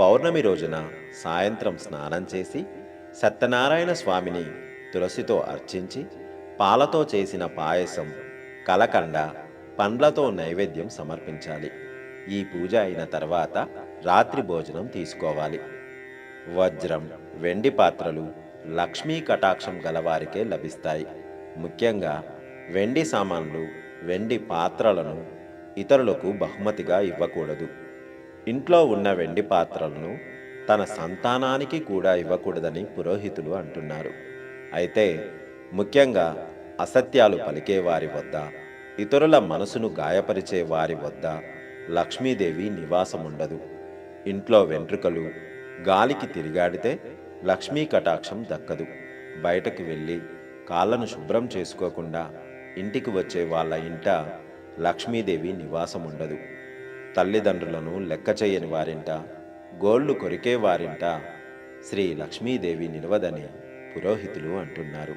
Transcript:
పౌర్ణమి రోజున సాయంత్రం స్నానం చేసి సత్యనారాయణ స్వామిని తులసితో అర్చించి పాలతో చేసిన పాయసం, కలకండ, పండ్లతో నైవేద్యం సమర్పించాలి. ఈ పూజ అయిన తర్వాత రాత్రి భోజనం తీసుకోవాలి. వజ్రం, వెండి పాత్రలు లక్ష్మీ కటాక్షం గలవారికే లభిస్తాయి. ముఖ్యంగా వెండి సామాన్లు, వెండి పాత్రలను ఇతరులకు బహుమతిగా ఇవ్వకూడదు. ఇంట్లో ఉన్న వెండి పాత్రలను తన సంతానానికి కూడా ఇవ్వకూడదని పురోహితులు అంటున్నారు. అయితే ముఖ్యంగా అసత్యాలు పలికే వారి వద్ద, ఇతరుల మనసును గాయపరిచే వారి వద్ద లక్ష్మీదేవి నివాసముండదు. ఇంట్లో వెంట్రుకలు గాలికి తిరిగాడితే లక్ష్మీ కటాక్షం దక్కదు. బయటకు వెళ్ళి కాళ్ళను శుభ్రం చేసుకోకుండా ఇంటికి వచ్చే వాళ్ళ ఇంట లక్ష్మీదేవి నివాసముండదు. తల్లిదండ్రులను లెక్క చేయని వారింట, గోళ్లు కొరికే వారింట శ్రీ లక్ష్మీదేవి నిలవదని పురోహితులు అంటున్నారు.